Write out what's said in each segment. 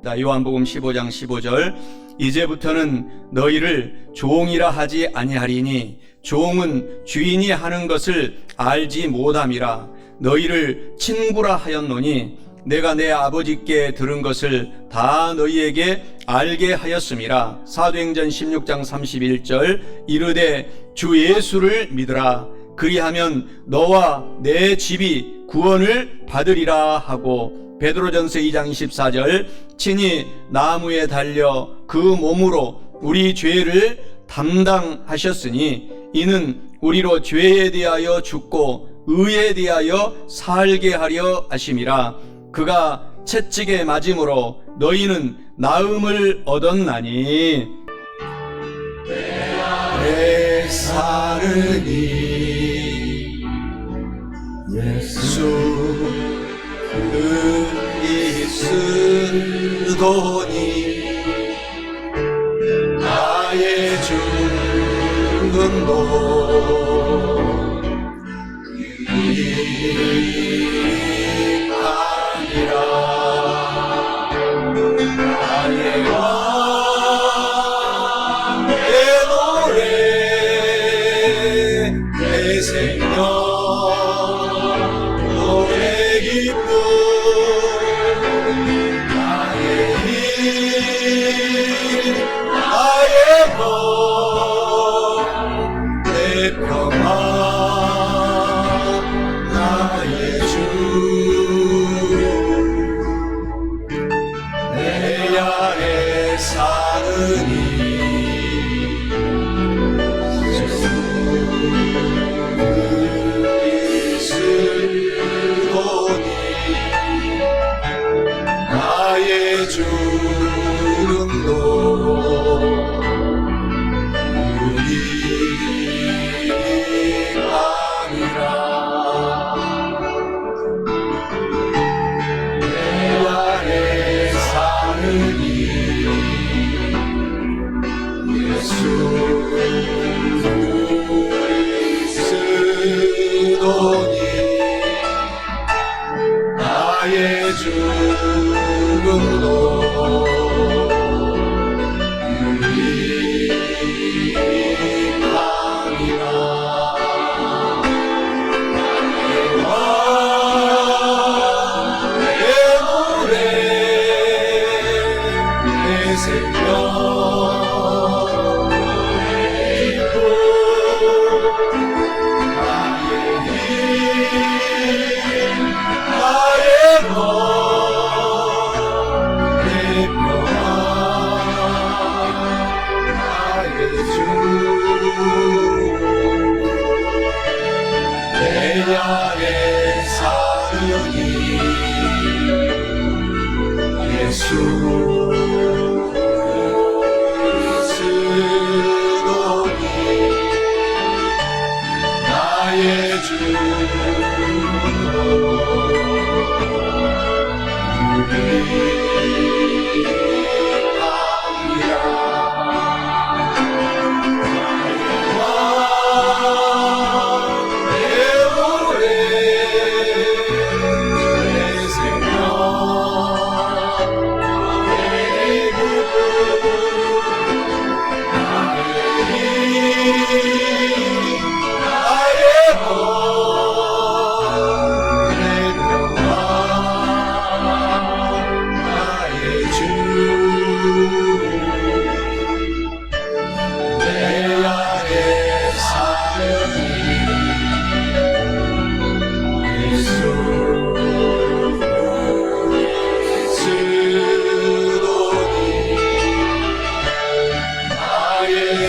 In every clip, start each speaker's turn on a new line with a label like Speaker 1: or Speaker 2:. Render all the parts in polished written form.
Speaker 1: 요한복음 15장 15절 이제부터는 너희를 종이라 하지 아니하리니 종은 주인이 하는 것을 알지 못함이라 너희를 친구라 하였노니 내가 내 아버지께 들은 것을 다 너희에게 알게 하였음이라. 사도행전 16장 31절 이르되 주 예수를 믿으라 그리하면 너와 내 집이 구원을 받으리라 하고, 베드로전서 2장 24절 친히 나무에 달려 그 몸으로 우리 죄를 담당하셨으니 이는 우리로 죄에 대하여 죽고 의에 대하여 살게 하려 하심이라. 그가 채찍에 맞음으로 너희는 나음을 얻었나니 내 사르니 예수 그리스도니 나의 죽음도 나의 왕, 내 노래, 내 생명, 노래 기쁨, 나의 힘, 나의 것, 내 평화, 나의 주, 내 안에 사느니 예수 그리스도니 나의 주름도 유익함이라. 내 안에 사느니 예수 그리스도니 나의 죽음도 유익함이라. 나의 왕, 내 노래, 내 생명, 내 안에 사느니 예수 그리스도니 나의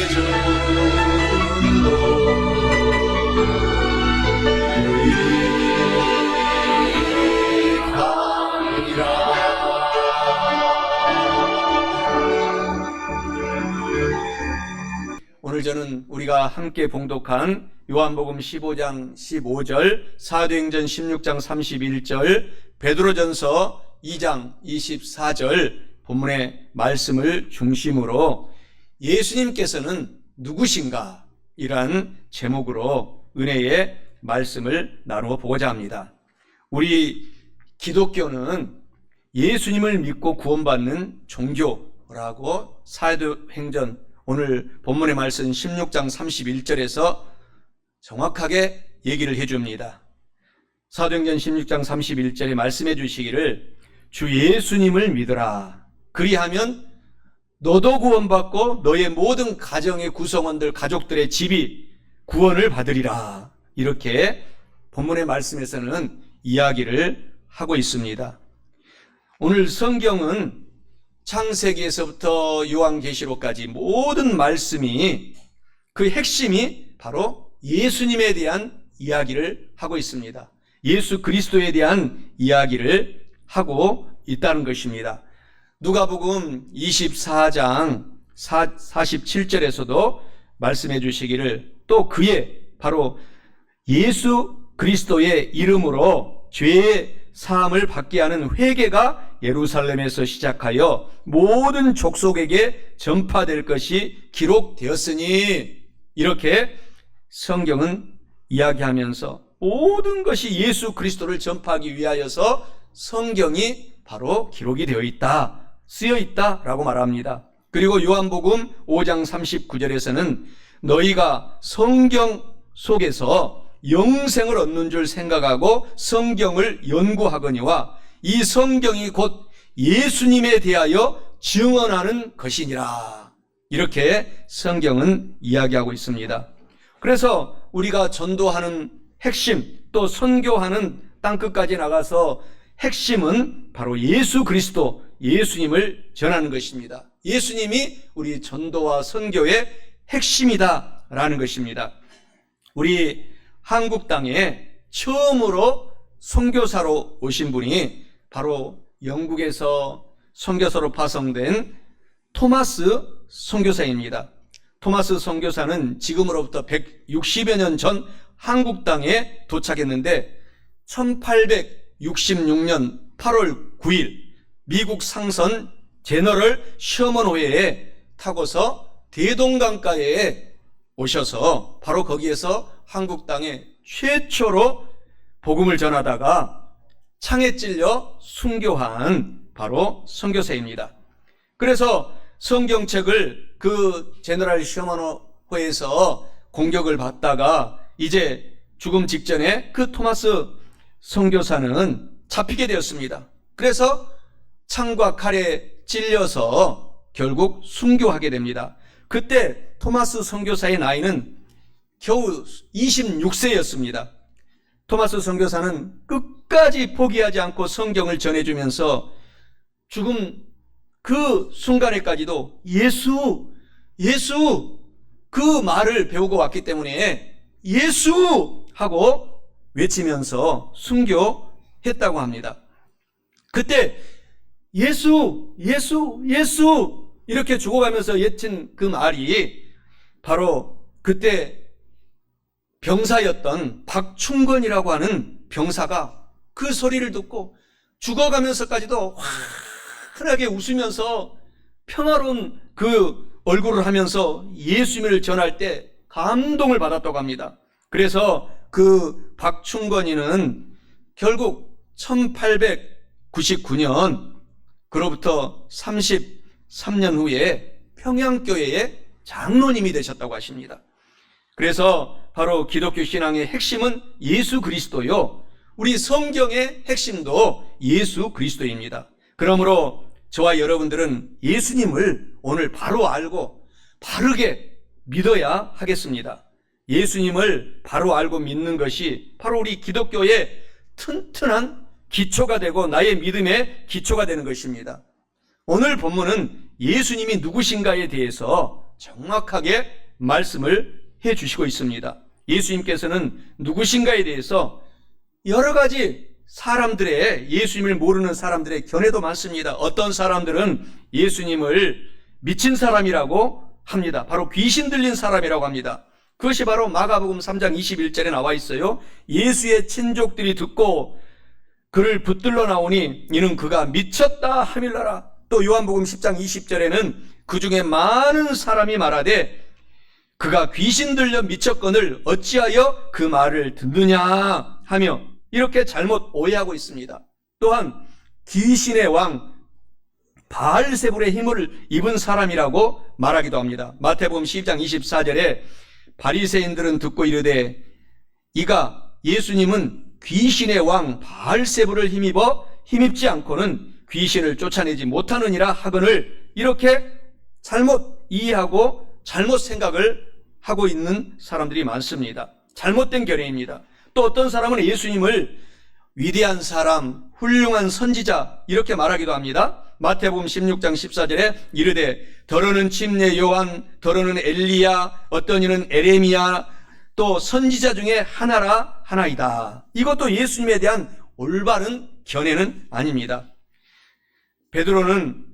Speaker 1: 주로 유익함이라. 오늘 저는 우리가 함께 봉독한 요한복음 15장 15절, 사도행전 16장 31절, 베드로전서 2장 24절 본문의 말씀을 중심으로 예수님께서는 누구신가? 이란 제목으로 은혜의 말씀을 나누어 보고자 합니다. 우리 기독교는 예수님을 믿고 구원받는 종교라고 사도행전 오늘 본문의 말씀 16장 31절에서 정확하게 얘기를 해줍니다. 사도행전 16장 31절에 말씀해 주시기를 주 예수님을 믿으라. 그리하면 너도 구원받고 너의 모든 가정의 구성원들, 가족들의 집이 구원을 받으리라. 이렇게 본문의 말씀에서는 이야기를 하고 있습니다. 오늘 성경은 창세기에서부터 요한계시록까지 모든 말씀이 그 핵심이 바로 예수님에 대한 이야기를 하고 있습니다. 예수 그리스도에 대한 이야기를 하고 있다는 것입니다. 누가복음 24장 47절에서도 말씀해 주시기를 또 그의 바로 예수 그리스도의 이름으로 죄의 사함을 받게 하는 회개가 예루살렘에서 시작하여 모든 족속에게 전파될 것이 기록되었으니, 이렇게 성경은 이야기하면서 모든 것이 예수 그리스도를 전파하기 위하여서 성경이 바로 기록이 되어 있다, 쓰여 있다라고 말합니다. 그리고 요한복음 5장 39절에서는 너희가 성경 속에서 영생을 얻는 줄 생각하고 성경을 연구하거니와 이 성경이 곧 예수님에 대하여 증언하는 것이니라. 이렇게 성경은 이야기하고 있습니다. 그래서 우리가 전도하는 핵심, 또 선교하는 땅끝까지 나가서 핵심은 바로 예수 그리스도, 예수님을 전하는 것입니다. 예수님이 우리 전도와 선교의 핵심이다라는 것입니다. 우리 한국 땅에 처음으로 선교사로 오신 분이 바로 영국에서 선교사로 파송된 토마스 선교사입니다. 토마스 선교사는 지금으로부터 160여 년 전 한국 땅에 도착했는데 1866년 8월 9일 미국 상선 제너럴 셔먼 호해에 타고서 대동강가에 오셔서 바로 거기에서 한국 땅에 최초로 복음을 전하다가 창에 찔려 순교한 바로 선교사입니다. 그래서 성경책을 그 제너럴 셔먼 호해에서 공격을 받다가 이제 죽음 직전에 그 토마스 선교사는 잡히게 되었습니다. 그래서 창과 칼에 찔려서 결국 순교하게 됩니다. 그때 토마스 선교사의 나이는 겨우 26세였습니다. 토마스 선교사는 끝까지 포기하지 않고 성경을 전해주면서 죽음 그 순간에까지도 예수 그 말을 배우고 왔기 때문에 예수 하고 외치면서 순교했다고 합니다. 그때 예수 이렇게 죽어가면서 외친 그 말이 바로 그때 병사였던 박충건이라고 하는 병사가 그 소리를 듣고 죽어가면서까지도 환하게 웃으면서 평화로운 그 얼굴을 하면서 예수님을 전할 때 감동을 받았다고 합니다. 그래서 그 박충건이는 결국 1899년 그로부터 33년 후에 평양교회의 장로님이 되셨다고 하십니다. 그래서 바로 기독교 신앙의 핵심은 예수 그리스도요, 우리 성경의 핵심도 예수 그리스도입니다. 그러므로 저와 여러분들은 예수님을 오늘 바로 알고 바르게 믿어야 하겠습니다. 예수님을 바로 알고 믿는 것이 바로 우리 기독교의 튼튼한 기초가 되고 나의 믿음의 기초가 되는 것입니다. 오늘 본문은 예수님이 누구신가에 대해서 정확하게 말씀을 해 주시고 있습니다. 예수님께서는 누구신가에 대해서 여러 가지 사람들의, 예수님을 모르는 사람들의 견해도 많습니다. 어떤 사람들은 예수님을 미친 사람이라고 합니다. 바로 귀신 들린 사람이라고 합니다. 그것이 바로 마가복음 3장 21절에 나와 있어요. 예수의 친족들이 듣고 그를 붙들러 나오니 이는 그가 미쳤다 하밀라라. 또 요한복음 10장 20절에는 그 중에 많은 사람이 말하되 그가 귀신 들려 미쳤거늘 어찌하여 그 말을 듣느냐 하며 이렇게 잘못 오해하고 있습니다. 또한 귀신의 왕 바알세불의 힘을 입은 사람이라고 말하기도 합니다. 마태복음 12장 24절에 바리새인들은 듣고 이르되 이가 예수님은 귀신의 왕 바알세불을 힘입지 않고는 귀신을 쫓아내지 못하느니라 하거늘 이렇게 잘못 이해하고 잘못 생각을 하고 있는 사람들이 많습니다. 잘못된 견해입니다. 또 어떤 사람은 예수님을 위대한 사람, 훌륭한 선지자 이렇게 말하기도 합니다. 마태복음 16장 14절에 이르되 더러는 침례 요한, 더러는 엘리야, 어떤 이는 에레미야, 또 선지자 중에 하나이다. 이것도 예수님에 대한 올바른 견해는 아닙니다. 베드로는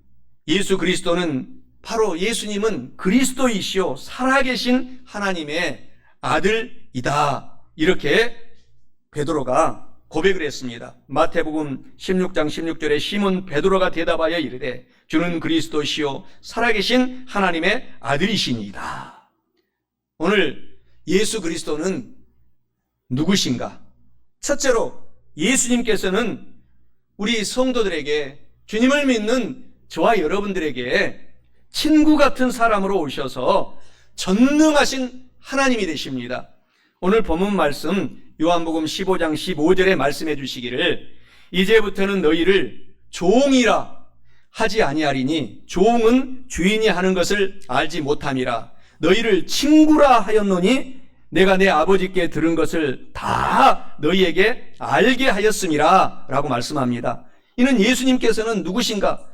Speaker 1: 예수 그리스도는 바로 예수님은 그리스도이시오 살아계신 하나님의 아들이다. 이렇게 베드로가 고백을 했습니다. 마태복음 16장 16절에 시몬 베드로가 대답하여 이르되 주는 그리스도시요 살아계신 하나님의 아들이시니이다. 오늘 예수 그리스도는 누구신가? 첫째로 예수님께서는 우리 성도들에게 주님을 믿는 저와 여러분들에게 친구 같은 사람으로 오셔서 전능하신 하나님이 되십니다. 오늘 본문 말씀 요한복음 15장 15절에 말씀해 주시기를 이제부터는 너희를 종이라 하지 아니하리니 종은 주인이 하는 것을 알지 못함이라 너희를 친구라 하였노니 내가 내 아버지께 들은 것을 다 너희에게 알게 하였음이라 라고 말씀합니다. 이는 예수님께서는 누구신가?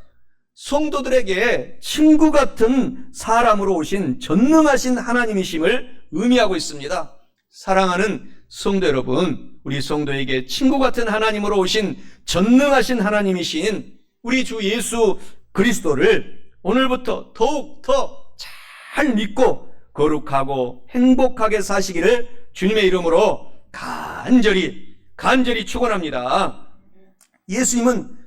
Speaker 1: 성도들에게 친구 같은 사람으로 오신 전능하신 하나님이심을 의미하고 있습니다. 사랑하는 성도 여러분, 우리 성도에게 친구 같은 하나님으로 오신 전능하신 하나님이신 우리 주 예수 그리스도를 오늘부터 더욱 더 잘 믿고 거룩하고 행복하게 사시기를 주님의 이름으로 간절히 축원합니다. 예수님은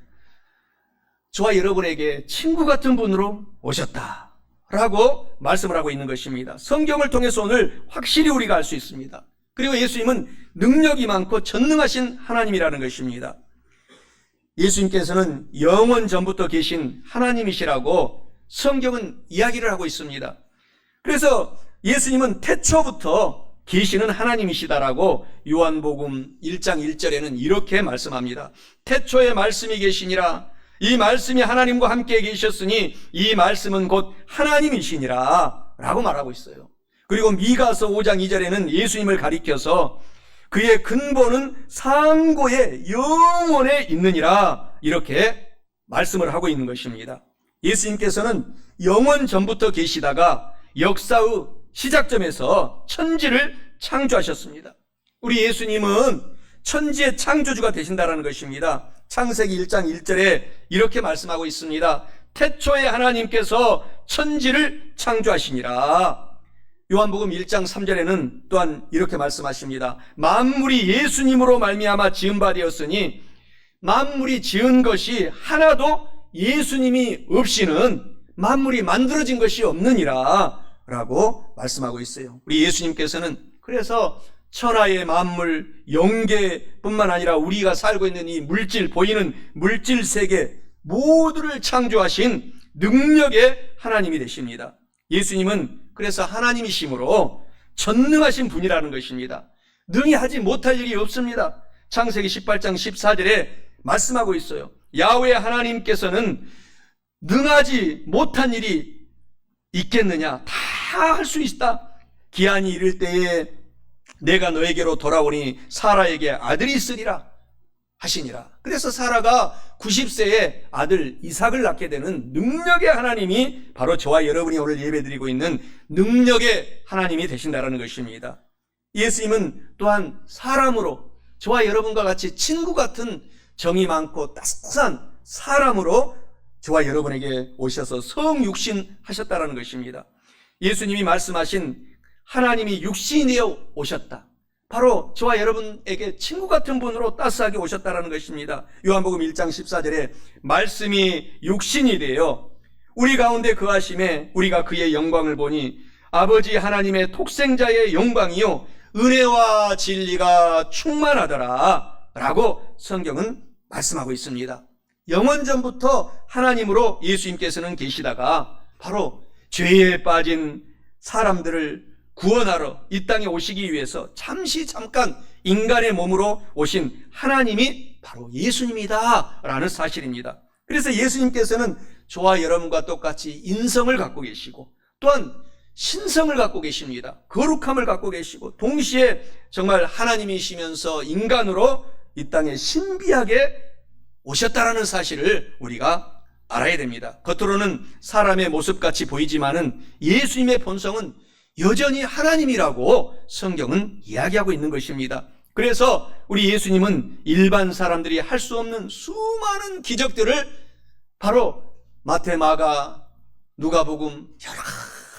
Speaker 1: 저와 여러분에게 친구 같은 분으로 오셨다라고 말씀을 하고 있는 것입니다. 성경을 통해서 오늘 확실히 우리가 알 수 있습니다. 그리고 예수님은 능력이 많고 전능하신 하나님이라는 것입니다. 예수님께서는 영원 전부터 계신 하나님이시라고 성경은 이야기를 하고 있습니다. 그래서 예수님은 태초부터 계시는 하나님이시다라고 요한복음 1장 1절에는 이렇게 말씀합니다. 태초에 말씀이 계시니라 이 말씀이 하나님과 함께 계셨으니 이 말씀은 곧 하나님이시니라 라고 말하고 있어요. 그리고 미가서 5장 2절에는 예수님을 가리켜서 그의 근본은 상고의 영원에 있느니라 이렇게 말씀을 하고 있는 것입니다. 예수님께서는 영원 전부터 계시다가 역사의 시작점에서 천지를 창조하셨습니다. 우리 예수님은 천지의 창조주가 되신다는 것입니다. 창세기 1장 1절에 이렇게 말씀하고 있습니다. 태초에 하나님께서 천지를 창조하시니라. 요한복음 1장 3절에는 또한 이렇게 말씀하십니다. 만물이 예수님으로 말미암아 지은 바 되었으니 만물이 지은 것이 하나도 예수님이 없이는 만물이 만들어진 것이 없느니라 라고 말씀하고 있어요. 우리 예수님께서는 그래서 천하의 만물, 영계뿐만 아니라 우리가 살고 있는 이 물질, 보이는 물질 세계 모두를 창조하신 능력의 하나님이 되십니다. 예수님은 그래서 하나님이심으로 전능하신 분이라는 것입니다. 능히 하지 못할 일이 없습니다. 창세기 18장 14절에 말씀하고 있어요. 야훼 하나님께서는 능하지 못한 일이 있겠느냐? 다 할 수 있다. 기한이 이를 때에 내가 너에게로 돌아오니 사라에게 아들이 있으리라 하시니라. 그래서 사라가 90세에 아들 이삭을 낳게 되는 능력의 하나님이 바로 저와 여러분이 오늘 예배드리고 있는 능력의 하나님이 되신다는 것입니다. 예수님은 또한 사람으로 저와 여러분과 같이 친구 같은 정이 많고 따스한 사람으로 저와 여러분에게 오셔서 성육신 하셨다는 것입니다. 예수님이 말씀하신 하나님이 육신이 되어 오셨다. 바로 저와 여러분에게 친구 같은 분으로 따스하게 오셨다는 것입니다. 요한복음 1장 14절에 말씀이 육신이 되어 우리 가운데 거하심에 우리가 그의 영광을 보니 아버지 하나님의 독생자의 영광이요 은혜와 진리가 충만하더라 라고 성경은 말씀하고 있습니다. 영원전부터 하나님으로 예수님께서는 계시다가 바로 죄에 빠진 사람들을 구원하러 이 땅에 오시기 위해서 잠깐 인간의 몸으로 오신 하나님이 바로 예수님이다 라는 사실입니다. 그래서 예수님께서는 저와 여러분과 똑같이 인성을 갖고 계시고 또한 신성을 갖고 계십니다. 거룩함을 갖고 계시고 동시에 정말 하나님이시면서 인간으로 이 땅에 신비하게 오셨다라는 사실을 우리가 알아야 됩니다. 겉으로는 사람의 모습같이 보이지만은 예수님의 본성은 여전히 하나님이라고 성경은 이야기하고 있는 것입니다. 그래서 우리 예수님은 일반 사람들이 할 수 없는 수많은 기적들을 바로 마태, 마가, 누가복음 여러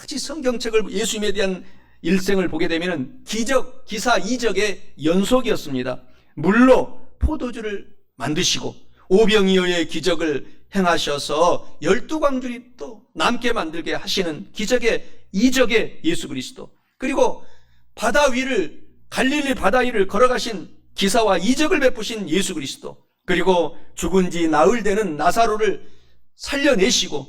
Speaker 1: 가지 성경책을 예수님에 대한 일생을 보게 되면 기적, 기사, 이적의 연속이었습니다. 물로 포도주를 만드시고 오병이어의 기적을 행하셔서 12광주리 또 남게 만들게 하시는 기적의 이적의 예수 그리스도, 그리고 바다 위를 갈릴리 바다 위를 걸어가신 기사와 이적을 베푸신 예수 그리스도, 그리고 죽은 지 나흘 되는 나사로를 살려내시고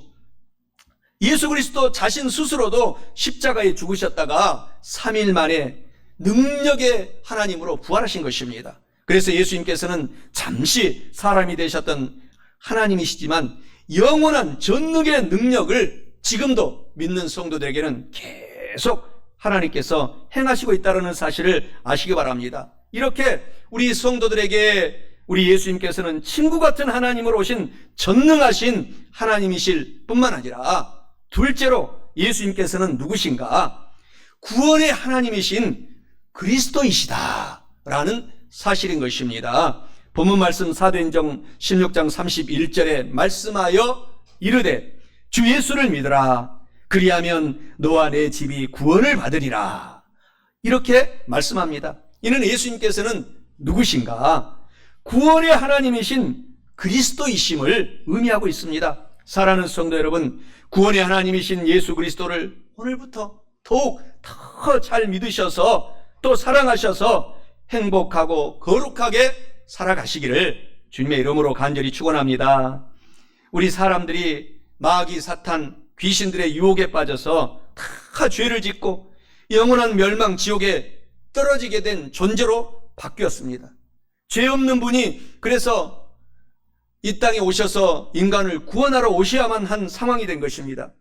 Speaker 1: 예수 그리스도 자신 스스로도 십자가에 죽으셨다가 3일 만에 능력의 하나님으로 부활하신 것입니다. 그래서 예수님께서는 잠시 사람이 되셨던 하나님이시지만 영원한 전능의 능력을 지금도 믿는 성도들에게는 계속 하나님께서 행하시고 있다는 사실을 아시기 바랍니다. 이렇게 우리 성도들에게 우리 예수님께서는 친구 같은 하나님으로 오신 전능하신 하나님이실 뿐만 아니라 둘째로 예수님께서는 누구신가? 구원의 하나님이신 그리스도이시다라는 사실인 것입니다. 본문 말씀 사도행전 16장 31절에 말씀하여 이르되 주 예수를 믿으라. 그리하면 너와 내 집이 구원을 받으리라. 이렇게 말씀합니다. 이는 예수님께서는 누구신가? 구원의 하나님이신 그리스도이심을 의미하고 있습니다. 사랑하는 성도 여러분, 구원의 하나님이신 예수 그리스도를 오늘부터 더욱 더 잘 믿으셔서 또 사랑하셔서 행복하고 거룩하게 살아가시기를 주님의 이름으로 간절히 축원합니다. 우리 사람들이 마귀, 사탄, 귀신들의 유혹에 빠져서 다 죄를 짓고 영원한 멸망 지옥에 떨어지게 된 존재로 바뀌었습니다. 죄 없는 분이 그래서 이 땅에 오셔서 인간을 구원하러 오셔야만 한 상황이 된 것입니다.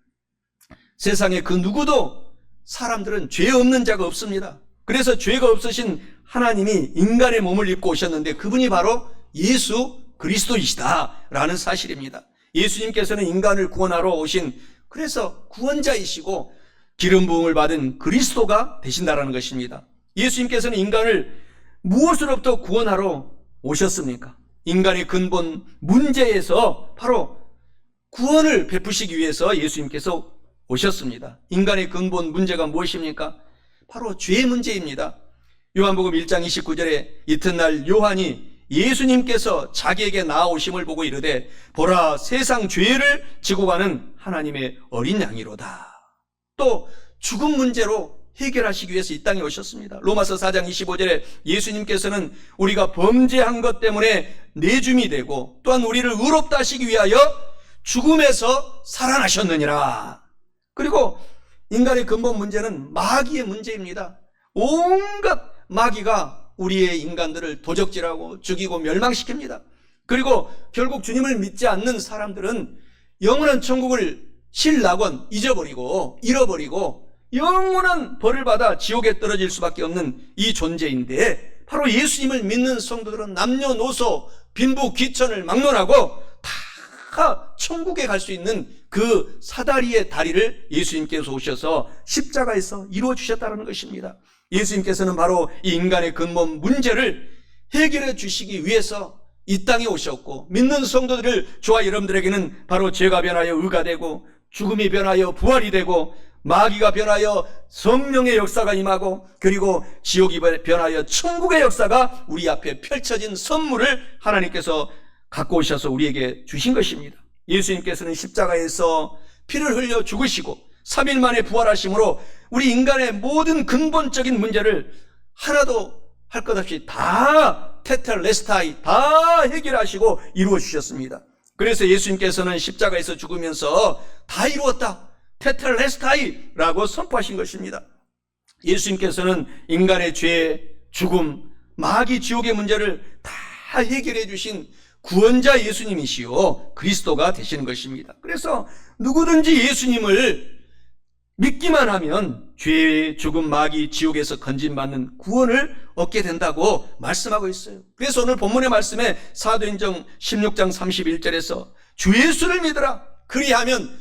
Speaker 1: 세상에 그 누구도 사람들은 죄 없는 자가 없습니다. 그래서 죄가 없으신 하나님이 인간의 몸을 입고 오셨는데 그분이 바로 예수 그리스도이시다라는 사실입니다. 예수님께서는 인간을 구원하러 오신 그래서 구원자이시고 기름 부음을 받은 그리스도가 되신다라는 것입니다. 예수님께서는 인간을 무엇으로부터 구원하러 오셨습니까? 인간의 근본 문제에서 바로 구원을 베푸시기 위해서 예수님께서 오셨습니다. 인간의 근본 문제가 무엇입니까? 바로 죄의 문제입니다. 요한복음 1장 29절에 이튿날 요한이 예수님께서 자기에게 나아오심을 보고 이르되 보라 세상 죄를 지고 가는 하나님의 어린 양이로다. 또 죽음 문제로 해결하시기 위해서 이 땅에 오셨습니다. 로마서 4장 25절에 예수님께서는 우리가 범죄한 것 때문에 내줌이 되고 또한 우리를 의롭다 하시기 위하여 죽음에서 살아나셨느니라. 그리고 인간의 근본 문제는 마귀의 문제입니다. 온갖 마귀가 우리의 인간들을 도적질하고 죽이고 멸망시킵니다. 그리고 결국 주님을 믿지 않는 사람들은 영원한 천국을 신락원 잊어버리고 잃어버리고 영원한 벌을 받아 지옥에 떨어질 수밖에 없는 이 존재인데 바로 예수님을 믿는 성도들은 남녀노소 빈부 귀천을 막론하고 다 천국에 갈 수 있는 그 사다리의 다리를 예수님께서 오셔서 십자가에서 이루어 주셨다는 것입니다. 예수님께서는 바로 이 인간의 근본 문제를 해결해 주시기 위해서 이 땅에 오셨고 믿는 성도들을 저와 여러분들에게는 바로 죄가 변하여 의가 되고 죽음이 변하여 부활이 되고 마귀가 변하여 성령의 역사가 임하고 그리고 지옥이 변하여 천국의 역사가 우리 앞에 펼쳐진 선물을 하나님께서 갖고 오셔서 우리에게 주신 것입니다. 예수님께서는 십자가에서 피를 흘려 죽으시고 3일 만에 부활하심으로 우리 인간의 모든 근본적인 문제를 하나도 할 것 없이 다 테텔레스타이 다 해결하시고 이루어 주셨습니다. 그래서 예수님께서는 십자가에서 죽으면서 다 이루었다, 테텔레스타이라고 선포하신 것입니다. 예수님께서는 인간의 죄, 죽음, 마귀, 지옥의 문제를 다 해결해 주신 구원자 예수님이시요 그리스도가 되시는 것입니다. 그래서 누구든지 예수님을 믿기만 하면 죄, 죽음, 마귀, 지옥에서 건진받는 구원을 얻게 된다고 말씀하고 있어요. 그래서 오늘 본문의 말씀에 사도행전 16장 31절에서 주 예수를 믿으라, 그리하면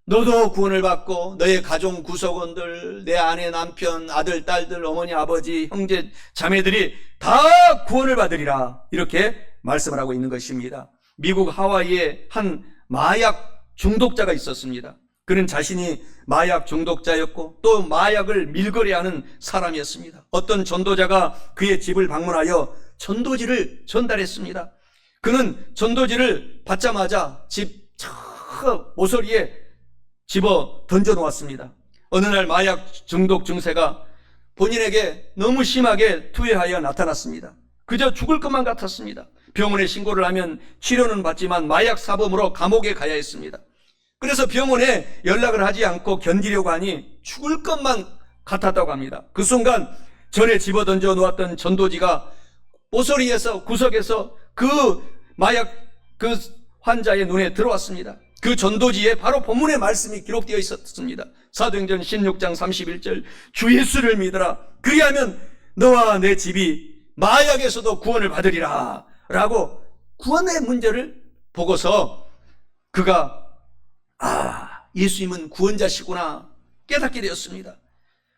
Speaker 1: 너도 구원을 받고 너의 가족 구성원들, 내 아내, 남편, 아들, 딸들, 어머니, 아버지, 형제, 자매들이 다 구원을 받으리라, 이렇게 말씀을 하고 있는 것입니다. 미국 하와이에 한 마약 중독자가 있었습니다. 그는 자신이 마약 중독자였고 또 마약을 밀거래하는 사람이었습니다. 어떤 전도자가 그의 집을 방문하여 전도지를 전달했습니다. 그는 전도지를 받자마자 집 모서리에 집어 던져 놓았습니다. 어느 날 마약 중독 증세가 본인에게 너무 심하게 투여하여 나타났습니다. 그저 죽을 것만 같았습니다. 병원에 신고를 하면 치료는 받지만 마약 사범으로 감옥에 가야 했습니다. 그래서 병원에 연락을 하지 않고 견디려고 하니 죽을 것만 같았다고 합니다. 그 순간 전에 집어 던져 놓았던 전도지가 모서리에서, 구석에서 그 마약 그 환자의 눈에 들어왔습니다. 그 전도지에 바로 본문의 말씀이 기록되어 있었습니다. 사도행전 16장 31절, 주 예수를 믿으라, 그리하면 너와 내 집이 마약에서도 구원을 받으리라 라고 구원의 문제를 보고서 그가 예수님은 구원자시구나 깨닫게 되었습니다.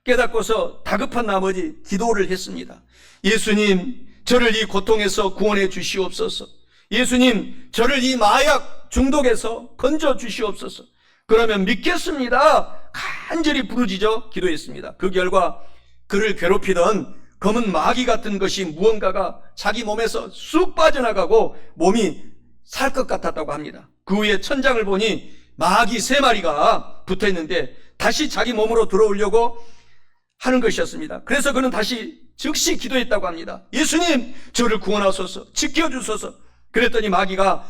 Speaker 1: 깨닫고서 다급한 나머지 기도를 했습니다. 예수님, 저를 이 고통에서 구원해 주시옵소서. 예수님, 저를 이 마약 중독에서 건져 주시옵소서. 그러면 믿겠습니다, 간절히 부르짖어 기도했습니다. 그 결과 그를 괴롭히던 검은 마귀 같은 것이 무언가가 자기 몸에서 쑥 빠져나가고 몸이 살 것 같았다고 합니다. 그 후에 천장을 보니 마귀 3마리가 붙어있는데 다시 자기 몸으로 들어오려고 하는 것이었습니다. 그래서 그는 다시 즉시 기도했다고 합니다. 예수님, 저를 구원하소서, 지켜주소서. 그랬더니 마귀가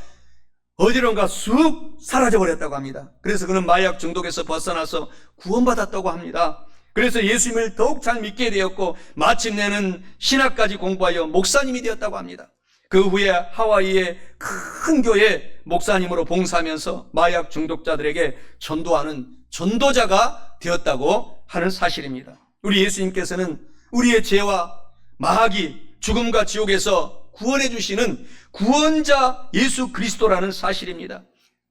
Speaker 1: 어디론가 쑥 사라져버렸다고 합니다. 그래서 그는 마약 중독에서 벗어나서 구원받았다고 합니다. 그래서 예수님을 더욱 잘 믿게 되었고 마침내는 신학까지 공부하여 목사님이 되었다고 합니다. 그 후에 하와이의 큰 교회 목사님으로 봉사하면서 마약 중독자들에게 전도하는 전도자가 되었다고 하는 사실입니다. 우리 예수님께서는 우리의 죄와 마귀, 죽음과 지옥에서 구원해 주시는 구원자 예수 그리스도라는 사실입니다.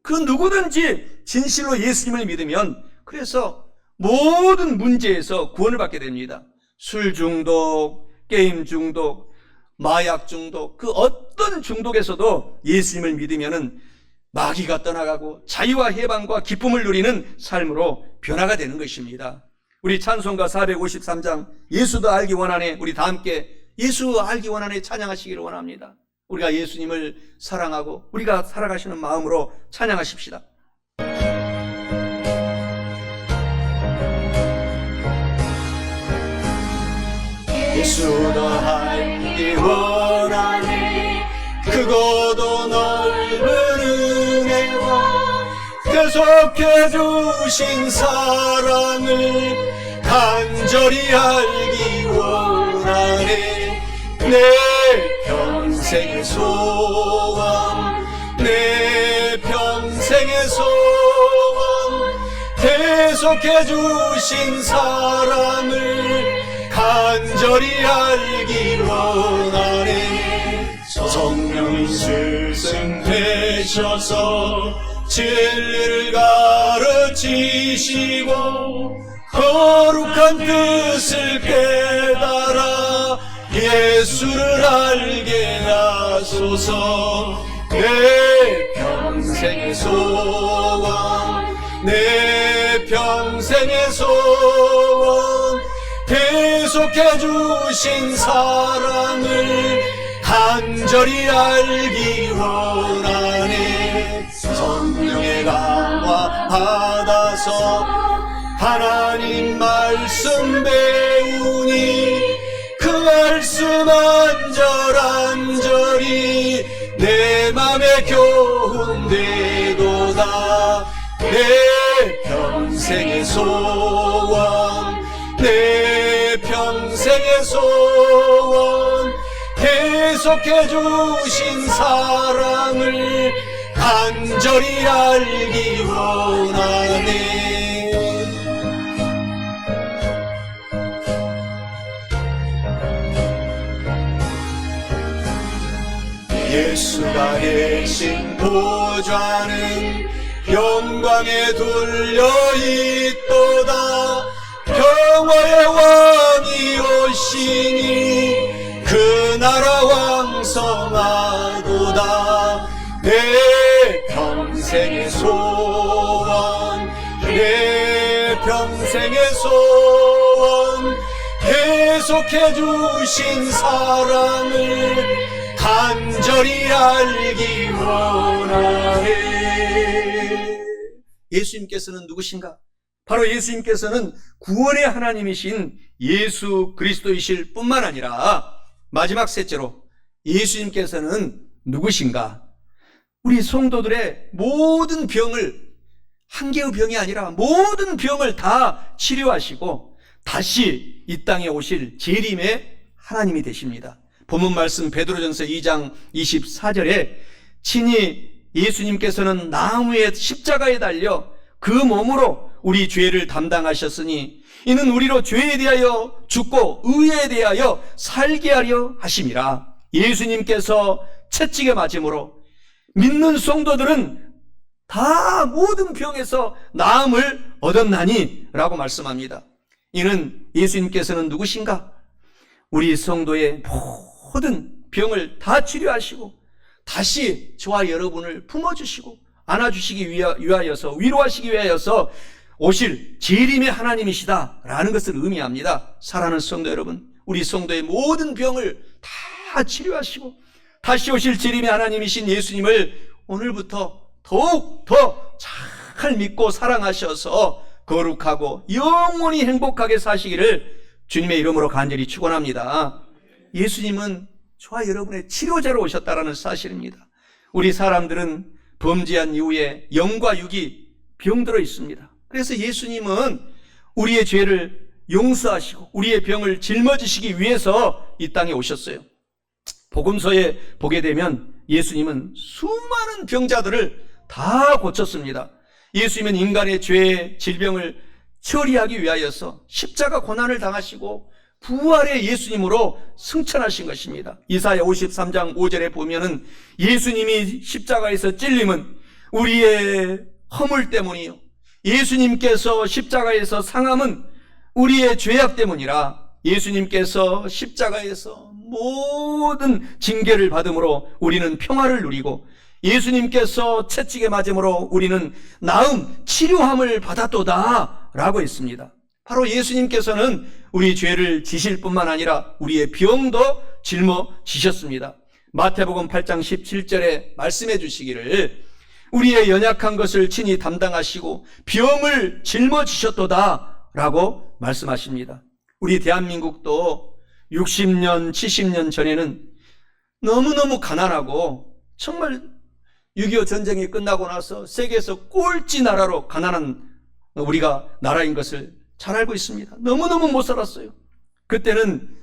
Speaker 1: 그 누구든지 진실로 예수님을 믿으면 그래서 모든 문제에서 구원을 받게 됩니다. 술 중독, 게임 중독, 마약 중독, 그 어떤 중독에서도 예수님을 믿으면 마귀가 떠나가고 자유와 해방과 기쁨을 누리는 삶으로 변화가 되는 것입니다. 우리 찬송가 453장 예수도 알기 원하네, 우리 다 함께 예수 알기 원하네 찬양하시기를 원합니다. 우리가 예수님을 사랑하고 우리가 살아가시는 마음으로 찬양하십시다. 예수도 알기 원하네, 크고도 넓은 은혜와 계속해 주신 사랑을 간절히 알기 원하네. 내 평생의 소원, 내 평생의 소원, 계속해 주신 사랑을 간절히 알기 원하네. 성령이 스승되셔서 진리를 가르치시고 거룩한 뜻을 깨달아 예수를 알게 하소서. 내 평생의 소원, 내 평생의 소원, 계속해 주신 사랑을 간절히 알기 원하네. 성령의 강화 받아서 하나님 말씀 배우니 그 말씀 한절한절이 내 맘에 교훈되네. 도다. 내 평생의 소원, 내 평생의 소원, 계속해 주신 사랑을 간절히 알기 원하네. 예수가 계신 보좌는 영광에 둘려 있도다. 평화의 왕이 오시니 그 나라 왕성하도다. 내 평생의 소원, 내 평생의 소원, 계속해 주신 사랑을 간절히 알기 원하네. 예수님께서는 누구신가? 바로 예수님께서는 구원의 하나님이신 예수 그리스도이실 뿐만 아니라 마지막 셋째로 예수님께서는 누구신가? 우리 성도들의 모든 병을, 한 개의 병이 아니라 모든 병을 다 치료하시고 다시 이 땅에 오실 재림의 하나님이 되십니다. 본문 말씀 베드로전서 2장 24절에 친히 예수님께서는 나무의 십자가에 달려 그 몸으로 우리 죄를 담당하셨으니 이는 우리로 죄에 대하여 죽고 의에 대하여 살게 하려 하심이라. 예수님께서 채찍에 맞음으로 믿는 성도들은 다 모든 병에서 나음을 얻었나니 라고 말씀합니다. 이는 예수님께서는 누구신가? 우리 성도의 모든 병을 다 치료하시고 다시 저와 여러분을 품어주시고 안아주시기 위하여서, 위로하시기 위하여서 오실 재림의 하나님이시다라는 것을 의미합니다. 사랑하는 성도 여러분, 우리 성도의 모든 병을 다 치료하시고 다시 오실 재림의 하나님이신 예수님을 오늘부터 더욱 더 잘 믿고 사랑하셔서 거룩하고 영원히 행복하게 사시기를 주님의 이름으로 간절히 축원합니다. 예수님은 저와 여러분의 치료자로 오셨다라는 사실입니다. 우리 사람들은 범죄한 이후에 영과 육이 병들어 있습니다. 그래서 예수님은 우리의 죄를 용서하시고 우리의 병을 짊어지시기 위해서 이 땅에 오셨어요. 복음서에 보게 되면 예수님은 수많은 병자들을 다 고쳤습니다. 예수님은 인간의 죄, 질병을 처리하기 위하여서 십자가 고난을 당하시고 부활의 예수님으로 승천하신 것입니다. 이사야 53장 5절에 보면은 예수님이 십자가에서 찔림은 우리의 허물 때문이요, 예수님께서 십자가에서 상함은 우리의 죄악 때문이라. 예수님께서 십자가에서 모든 징계를 받음으로 우리는 평화를 누리고 예수님께서 채찍에 맞음으로 우리는 나음, 치료함을 받았도다 라고 했습니다. 바로 예수님께서는 우리 죄를 지실 뿐만 아니라 우리의 병도 짊어지셨습니다. 마태복음 8장 17절에 말씀해 주시기를 우리의 연약한 것을 친히 담당하시고 병을 짊어지셨도다 라고 말씀하십니다. 우리 대한민국도 60년, 70년 전에는 너무너무 가난하고 정말 6.25 전쟁이 끝나고 나서 세계에서 꼴찌 나라로 가난한 우리가 나라인 것을 잘 알고 있습니다. 너무너무 못 살았어요. 그때는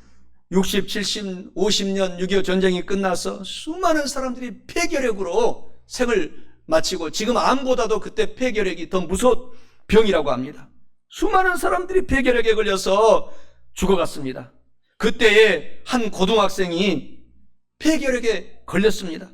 Speaker 1: 60, 70, 50년 6.25 전쟁이 끝나서 수많은 사람들이 폐결핵으로 생을 마치고 지금 암보다도 그때 폐결핵이 더 무서운 병이라고 합니다. 수많은 사람들이 폐결핵에 걸려서 죽어갔습니다. 그때에 한 고등학생이 폐결핵에 걸렸습니다.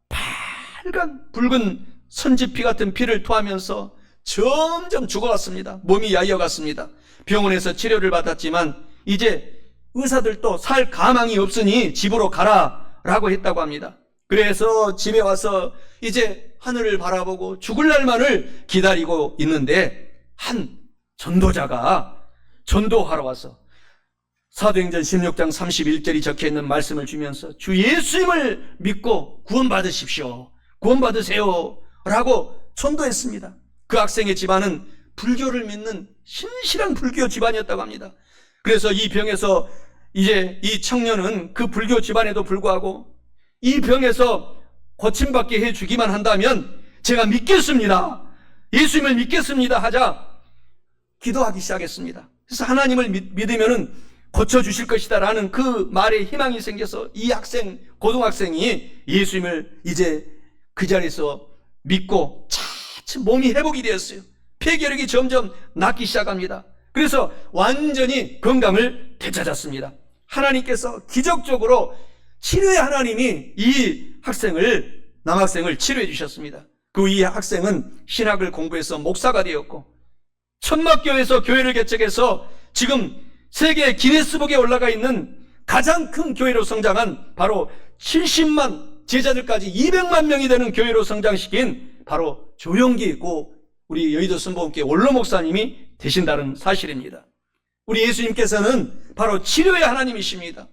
Speaker 1: 빨간 붉은 선지피 같은 피를 토하면서 점점 죽어갔습니다. 몸이 야위어갔습니다. 병원에서 치료를 받았지만 이제 의사들도 살 가망이 없으니 집으로 가라 라고 했다고 합니다. 그래서 집에 와서 이제 하늘을 바라보고 죽을 날만을 기다리고 있는데 한 전도자가 전도하러 와서 사도행전 16장 31절이 적혀있는 말씀을 주면서 주 예수님을 믿고 구원받으십시오, 구원받으세요 라고 전도했습니다. 그 학생의 집안은 불교를 믿는 신실한 불교 집안이었다고 합니다. 그래서 이 병에서 이제 이 청년은 그 불교 집안에도 불구하고 이 병에서 고침받게 해주기만 한다면 제가 믿겠습니다, 예수님을 믿겠습니다 하자 기도하기 시작했습니다. 그래서 하나님을 믿으면 고쳐주실 것이다 라는 그 말에 희망이 생겨서 이 고등학생이 예수님을 이제 그 자리에서 믿고 차츰 몸이 회복이 되었어요. 폐결핵이 점점 낫기 시작합니다. 그래서 완전히 건강을 되찾았습니다. 하나님께서 기적적으로 치료의 하나님이 이 남학생을 치료해 주셨습니다. 그 이 학생은 신학을 공부해서 목사가 되었고 천막교회에서 교회를 개척해서 지금 세계 기네스북에 올라가 있는 가장 큰 교회로 성장한 바로 70만 제자들까지 200만 명이 되는 교회로 성장시킨 바로 조용기 우리 여의도 순복음교회 원로 목사님이 되신다는 사실입니다. 우리 예수님께서는 바로 치료의 하나님이십니다.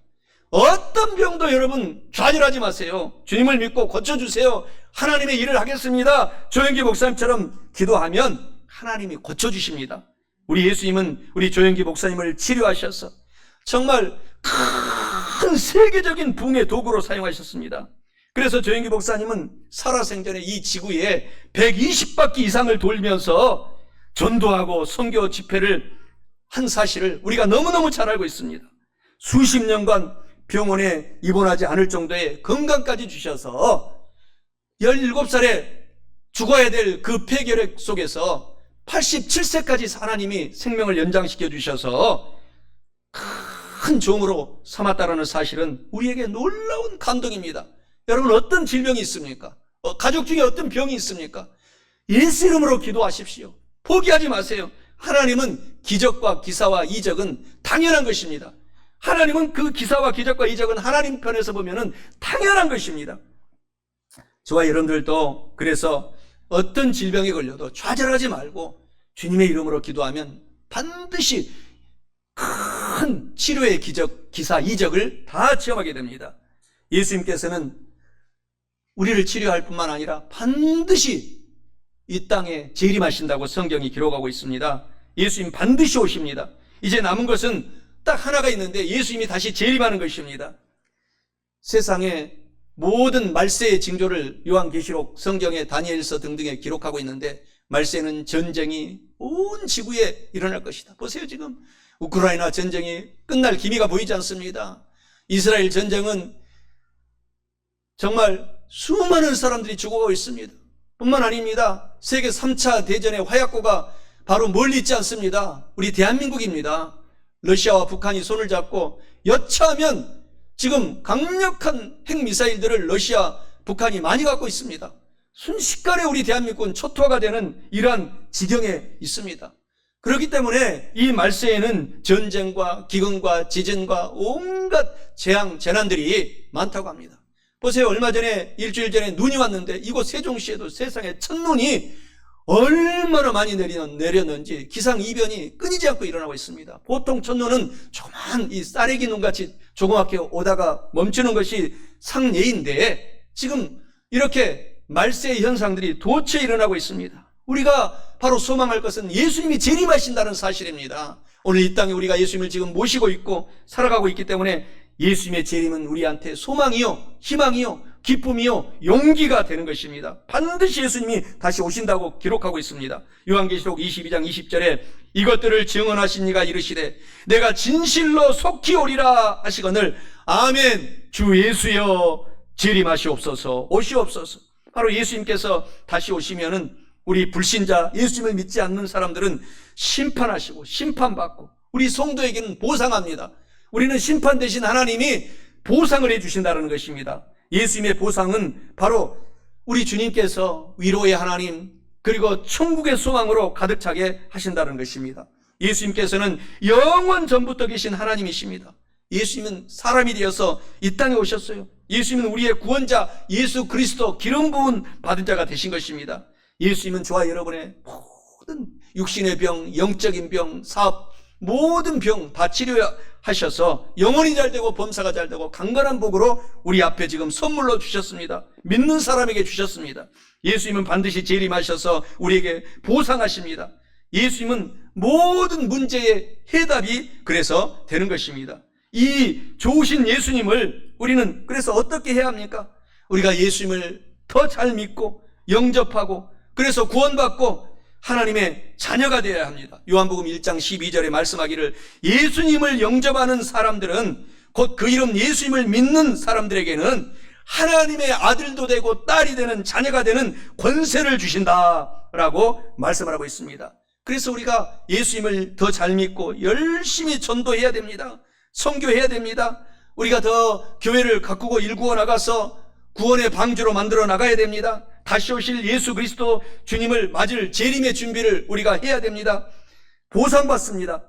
Speaker 1: 어떤 병도 여러분 좌절하지 마세요. 주님을 믿고 고쳐주세요. 하나님의 일을 하겠습니다. 조영기 목사님처럼 기도하면 하나님이 고쳐주십니다. 우리 예수님은 우리 조영기 목사님을 치료하셔서 정말 큰 세계적인 부흥의 도구로 사용하셨습니다. 그래서 조영기 목사님은 살아생전에 이 지구에 120바퀴 이상을 돌면서 전도하고 선교 집회를 한 사실을 우리가 너무너무 잘 알고 있습니다. 수십 년간 병원에 입원하지 않을 정도의 건강까지 주셔서 17살에 죽어야 될 그 폐결핵 속에서 87세까지 하나님이 생명을 연장시켜 주셔서 큰 종으로 삼았다는 사실은 우리에게 놀라운 감동입니다. 여러분, 어떤 질병이 있습니까? 가족 중에 어떤 병이 있습니까? 예수 이름으로 기도하십시오. 포기하지 마세요. 하나님은 기적과 기사와 이적은 당연한 것입니다. 하나님은 그 기사와 기적과 이적은 하나님 편에서 보면은 당연한 것입니다. 저와 여러분들도 그래서 어떤 질병에 걸려도 좌절하지 말고 주님의 이름으로 기도하면 반드시 큰 치료의 기적, 기사, 이적을 다 체험하게 됩니다. 예수님께서는 우리를 치료할 뿐만 아니라 반드시 이 땅에 재림하신다고 성경이 기록하고 있습니다. 예수님 반드시 오십니다. 이제 남은 것은 딱 하나가 있는데 예수님이 다시 재림하는 것입니다. 세상의 모든 말세의 징조를 요한계시록, 성경의 다니엘서 등등에 기록하고 있는데 말세는 전쟁이 온 지구에 일어날 것이다. 보세요, 지금 우크라이나 전쟁이 끝날 기미가 보이지 않습니다. 이스라엘 전쟁은 정말 수많은 사람들이 죽어가고 있습니다. 뿐만 아닙니다. 세계 3차 대전의 화약고가 바로 멀리 있지 않습니다. 우리 대한민국입니다. 러시아와 북한이 손을 잡고 여차하면 지금 강력한 핵미사일들을 러시아, 북한이 많이 갖고 있습니다. 순식간에 우리 대한민국은 초토화가 되는 이러한 지경에 있습니다. 그렇기 때문에 이 말세에는 전쟁과 기근과 지진과 온갖 재앙, 재난들이 많다고 합니다. 보세요. 얼마 전에, 일주일 전에 눈이 왔는데 이곳 세종시에도 세상에 첫눈이 얼마나 많이 내렸는지 기상이변이 끊이지 않고 일어나고 있습니다. 보통 첫눈은 조그만 이 쌀애기 눈같이 조그맣게 오다가 멈추는 것이 상례인데 지금 이렇게 말세의 현상들이 도처에 일어나고 있습니다. 우리가 바로 소망할 것은 예수님이 재림하신다는 사실입니다. 오늘 이 땅에 우리가 예수님을 지금 모시고 있고 살아가고 있기 때문에 예수님의 재림은 우리한테 소망이요, 희망이요, 기쁨이요, 용기가 되는 것입니다. 반드시 예수님이 다시 오신다고 기록하고 있습니다. 요한계시록 22장 20절에 이것들을 증언하신 이가 이르시되 내가 진실로 속히 오리라 하시거늘 아멘. 주 예수여 재림하시옵소서. 오시옵소서. 바로 예수님께서 다시 오시면은 우리 불신자, 예수님을 믿지 않는 사람들은 심판하시고 심판받고 우리 성도에게는 보상합니다. 우리는 심판 대신 하나님이 보상을 해주신다는 것입니다. 예수님의 보상은 바로 우리 주님께서 위로의 하나님 그리고 천국의 소망으로 가득 차게 하신다는 것입니다. 예수님께서는 영원 전부터 계신 하나님이십니다. 예수님은 사람이 되어서 이 땅에 오셨어요. 예수님은 우리의 구원자 예수 그리스도 기름 부은 받은 자가 되신 것입니다. 예수님은 저와 여러분의 모든 육신의 병, 영적인 병, 사업 모든 병 다 치료하셔서 영혼이 잘되고 범사가 잘되고 강건한 복으로 우리 앞에 지금 선물로 주셨습니다. 믿는 사람에게 주셨습니다. 예수님은 반드시 재림하셔서 우리에게 보상하십니다. 예수님은 모든 문제의 해답이 그래서 되는 것입니다. 이 좋으신 예수님을 우리는 그래서 어떻게 해야 합니까? 우리가 예수님을 더 잘 믿고 영접하고 그래서 구원받고 하나님의 자녀가 되어야 합니다. 요한복음 1장 12절에 말씀하기를 예수님을 영접하는 사람들은 곧 그 이름 예수님을 믿는 사람들에게는 하나님의 아들도 되고 딸이 되는 자녀가 되는 권세를 주신다라고 말씀을 하고 있습니다. 그래서 우리가 예수님을 더 잘 믿고 열심히 전도해야 됩니다. 선교해야 됩니다. 우리가 더 교회를 가꾸고 일구어 나가서 구원의 방주로 만들어 나가야 됩니다. 다시 오실 예수 그리스도 주님을 맞을 재림의 준비를 우리가 해야 됩니다. 보상받습니다.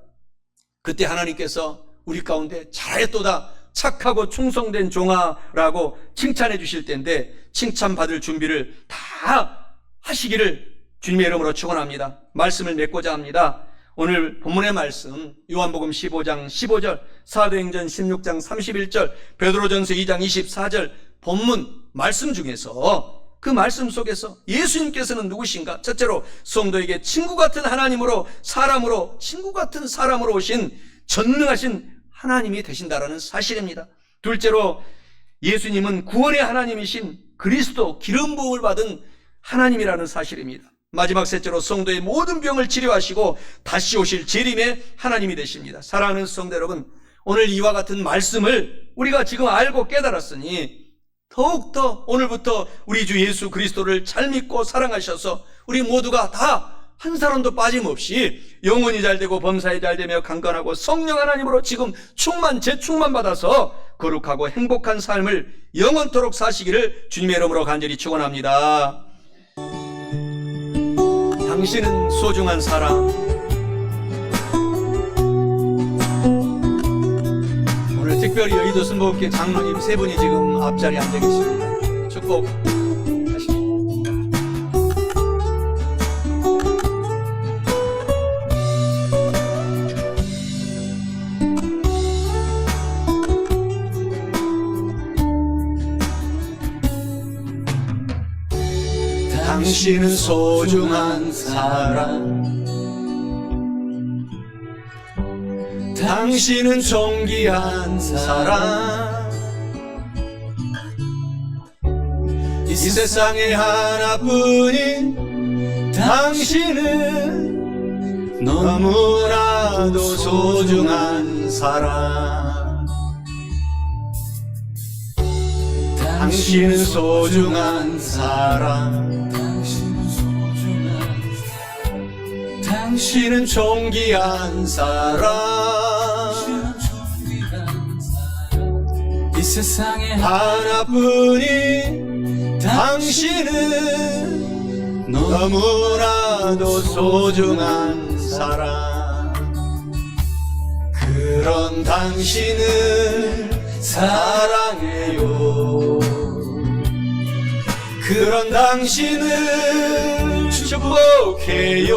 Speaker 1: 그때 하나님께서 우리 가운데 잘했도다 착하고 충성된 종아라고 칭찬해 주실 텐데 칭찬받을 준비를 다 하시기를 주님의 이름으로 축원합니다. 말씀을 맺고자 합니다. 오늘 본문의 말씀 요한복음 15장 15절, 사도행전 16장 31절, 베드로전서 2장 24절 본문 말씀 중에서 그 말씀 속에서 예수님께서는 누구신가? 첫째로 성도에게 친구 같은 하나님으로 사람으로 친구 같은 사람으로 오신 전능하신 하나님이 되신다라는 사실입니다. 둘째로 예수님은 구원의 하나님이신 그리스도 기름 부음을 받은 하나님이라는 사실입니다. 마지막 셋째로 성도의 모든 병을 치료하시고 다시 오실 재림의 하나님이 되십니다. 사랑하는 성도 여러분, 오늘 이와 같은 말씀을 우리가 지금 알고 깨달았으니 더욱더 오늘부터 우리 주 예수 그리스도를 잘 믿고 사랑하셔서 우리 모두가 다 한 사람도 빠짐없이 영혼이 잘되고 범사에 잘되며 강건하고 성령 하나님으로 지금 재충만 받아서 거룩하고 행복한 삶을 영원토록 사시기를 주님의 이름으로 간절히 축원합니다. 당신은 소중한 사람. 오늘 특별히 여의도 순복음교회 장로님 세 분이 지금 앞자리에 앉아 계십니다. 축복하십니다. 당신은 소중한 사람, 당신은 존귀한 사람, 이 세상에 하나뿐인 당신은 너무나도 소중한 사람. 당신은 소중한 사람, 당신은 존귀한 사람, 이 세상에 하나뿐인 당신은 너무나도 소중한 사람. 그런 당신을 사랑해요. 그런 당신을 축복해요.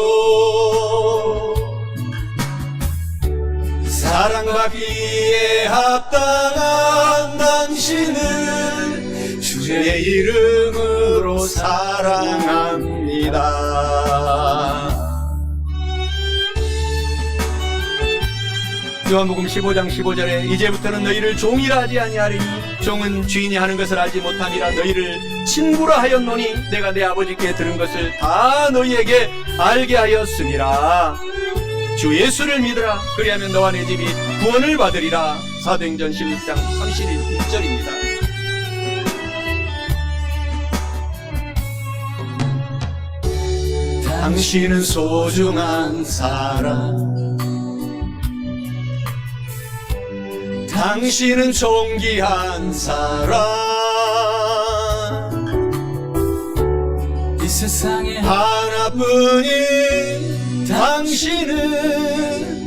Speaker 1: 사랑받기에 합당한 당신을 주의 이름으로 사랑합니다. 요한복음 15장 15절에 이제부터는 너희를 종이라 하지 아니하리니 종은 주인이 하는 것을 알지 못함이라 너희를 친구라 하였노니 내가 내 아버지께 들은 것을 다 너희에게 알게 하였으니라. 주 예수를 믿으라. 그리하면 너와 내 집이 구원을 받으리라. 사도행전 16장 31절입니다. 당신은 소중한 사람, 당신은 존귀한 사람, 이 세상에 하나뿐인 당신은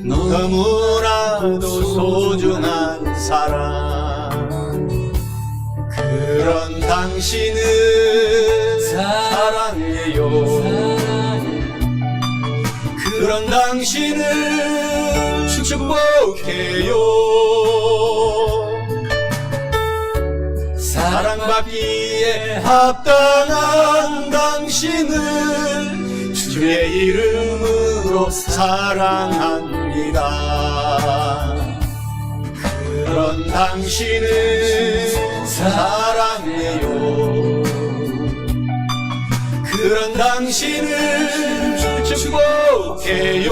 Speaker 1: 너무나도 소중한 사람. 그런 당신을 사랑해요. 그런 당신을 축복해요. 사랑받기에 합당한 당신을 주의 이름으로 사랑합니다. 그런 당신을 사랑해요. 그런 당신을 축복해요.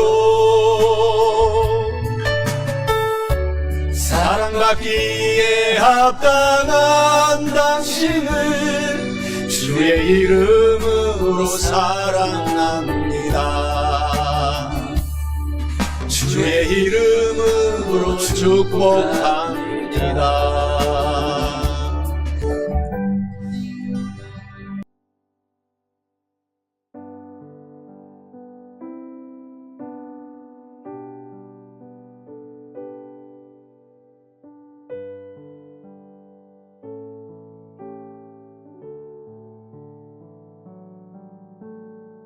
Speaker 1: 사랑받기에 합당한 당신을 주의 이름으로 사랑합니다. 주의 이름으로 축복합니다.